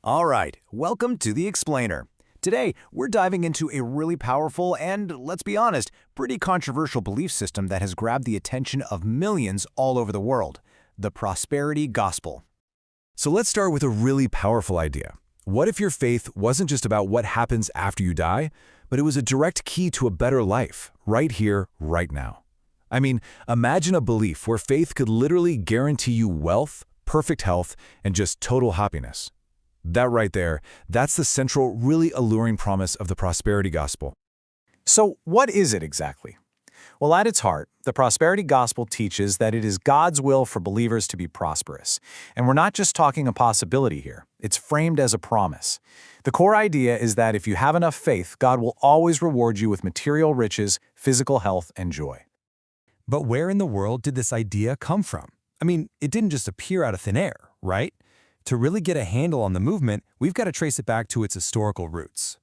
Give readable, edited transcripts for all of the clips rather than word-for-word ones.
All right, welcome to The Explainer. Today, we're diving into a really powerful and, let's be honest, pretty controversial belief system that has grabbed the attention of millions all over the world, the prosperity gospel. So let's start with a really powerful idea. What if your faith wasn't just about what happens after you die, but it was a direct key to a better life, right here, right now? I mean, imagine a belief where faith could literally guarantee you wealth, perfect health, and just total happiness. That right there, that's the central, really alluring promise of the prosperity gospel. So, what is it exactly? Well, at its heart, the prosperity gospel teaches that it is God's will for believers to be prosperous. And we're not just talking a possibility here, it's framed as a promise. The core idea is that if you have enough faith, God will always reward you with material riches, physical health, and joy. But where in the world did this idea come from? I mean, it didn't just appear out of thin air, right? To really get a handle on the movement, we've got to trace it back to its historical roots.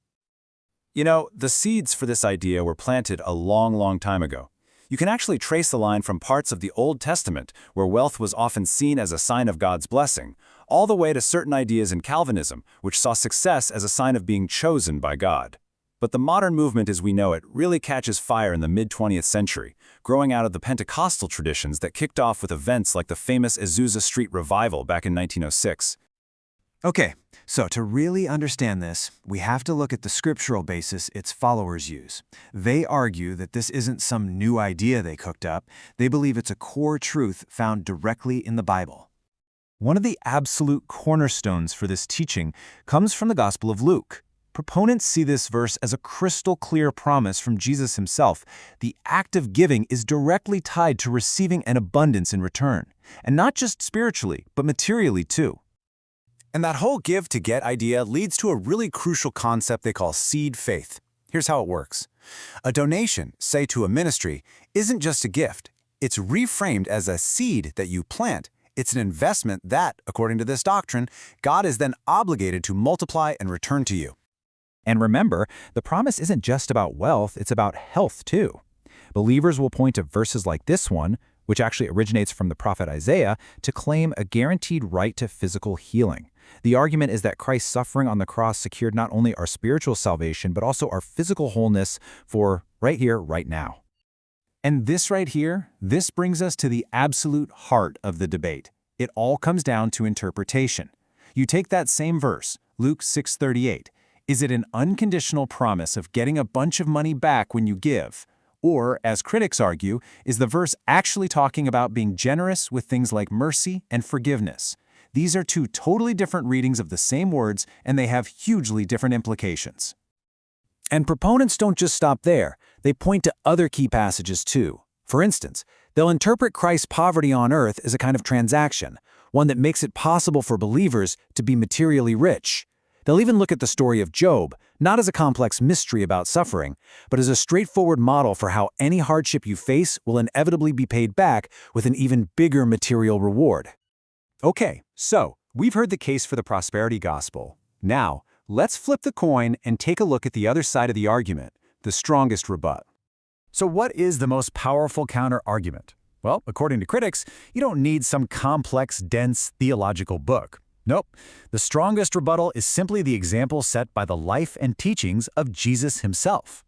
You know, the seeds for this idea were planted a long time ago. You can actually trace the line from parts of the Old Testament, where wealth was often seen as a sign of God's blessing, all the way to certain ideas in Calvinism, which saw success as a sign of being chosen by God. But the modern movement as we know it really catches fire in the mid-20th century, growing out of the Pentecostal traditions that kicked off with events like the famous Azusa Street Revival back in 1906. Okay, so to really understand this, we have to look at the scriptural basis its followers use. They argue that this isn't some new idea they cooked up. They believe it's a core truth found directly in the Bible. One of the absolute cornerstones for this teaching comes from the Gospel of Luke. Proponents see this verse as a crystal clear promise from Jesus himself. The act of giving is directly tied to receiving an abundance in return, and not just spiritually, but materially too. And that whole give-to-get idea leads to a really crucial concept they call seed faith. Here's how it works. A donation, say to a ministry, isn't just a gift. It's reframed as a seed that you plant. It's an investment that, according to this doctrine, God is then obligated to multiply and return to you. And remember, the promise isn't just about wealth, it's about health too. Believers will point to verses like this one, which actually originates from the prophet Isaiah, to claim a guaranteed right to physical healing. The argument is that Christ's suffering on the cross secured not only our spiritual salvation, but also our physical wholeness for right here, right now. And this right here, this brings us to the absolute heart of the debate. It all comes down to interpretation. You take that same verse, Luke 6:38. Is it an unconditional promise of getting a bunch of money back when you give? Or, as critics argue, is the verse actually talking about being generous with things like mercy and forgiveness? These are two totally different readings of the same words, and they have hugely different implications. And proponents don't just stop there. They point to other key passages too. For instance, they'll interpret Christ's poverty on earth as a kind of transaction, one that makes it possible for believers to be materially rich. They'll even look at the story of Job, not as a complex mystery about suffering, but as a straightforward model for how any hardship you face will inevitably be paid back with an even bigger material reward. Okay, so we've heard the case for the prosperity gospel. Now, let's flip the coin and take a look at the other side of the argument, the strongest rebut. So what is the most powerful counter-argument? Well, according to critics, you don't need some complex, dense theological book. Nope. The strongest rebuttal is simply the example set by the life and teachings of Jesus himself.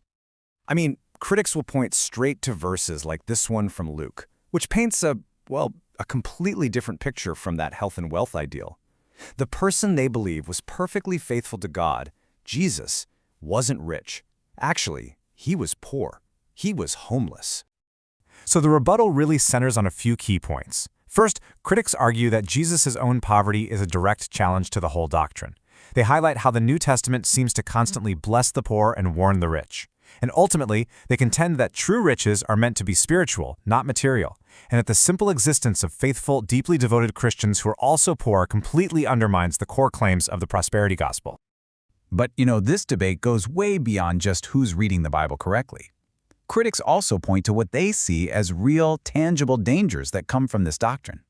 I mean, critics will point straight to verses like this one from Luke, which paints a completely different picture from that health and wealth ideal. The person they believe was perfectly faithful to God, Jesus, wasn't rich. Actually, he was poor. He was homeless. So the rebuttal really centers on a few key points. First, critics argue that Jesus' own poverty is a direct challenge to the whole doctrine. They highlight how the New Testament seems to constantly bless the poor and warn the rich. And ultimately, they contend that true riches are meant to be spiritual, not material, and that the simple existence of faithful, deeply devoted Christians who are also poor completely undermines the core claims of the prosperity gospel. But, this debate goes way beyond just who's reading the Bible correctly. Critics also point to what they see as real, tangible dangers that come from this doctrine.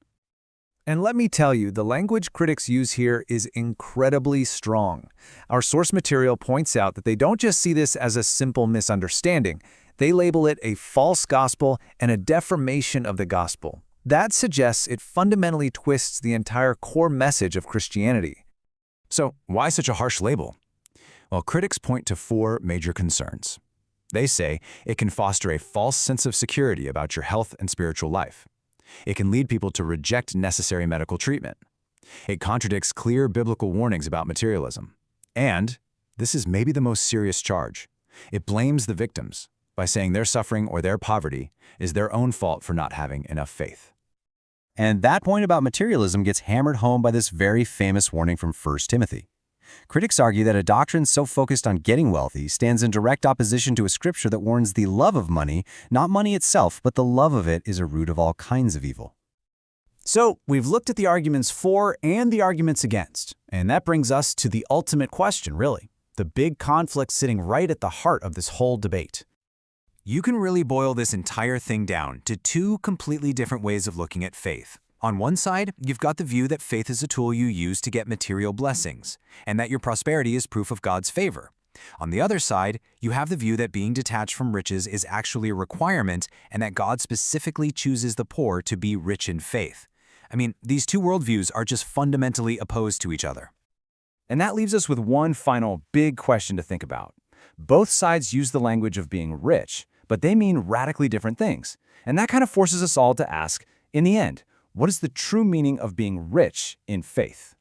And let me tell you, the language critics use here is incredibly strong. Our source material points out that they don't just see this as a simple misunderstanding. They label it a false gospel and a deformation of the gospel. That suggests it fundamentally twists the entire core message of Christianity. So why such a harsh label? Well, critics point to 4 major concerns. They say it can foster a false sense of security about your health and spiritual life. It can lead people to reject necessary medical treatment. It contradicts clear biblical warnings about materialism. And, this is maybe the most serious charge, it blames the victims by saying their suffering or their poverty is their own fault for not having enough faith. And that point about materialism gets hammered home by this very famous warning from 1 Timothy. Critics argue that a doctrine so focused on getting wealthy stands in direct opposition to a scripture that warns the love of money, not money itself, but the love of it is a root of all kinds of evil. So, we've looked at the arguments for and the arguments against, and that brings us to the ultimate question, really, the big conflict sitting right at the heart of this whole debate. You can really boil this entire thing down to 2 completely different ways of looking at faith. On one side, you've got the view that faith is a tool you use to get material blessings, and that your prosperity is proof of God's favor. On the other side, you have the view that being detached from riches is actually a requirement and that God specifically chooses the poor to be rich in faith. I mean, these 2 worldviews are just fundamentally opposed to each other. And that leaves us with one final big question to think about. Both sides use the language of being rich, but they mean radically different things. And that kind of forces us all to ask, in the end, what is the true meaning of being rich in faith?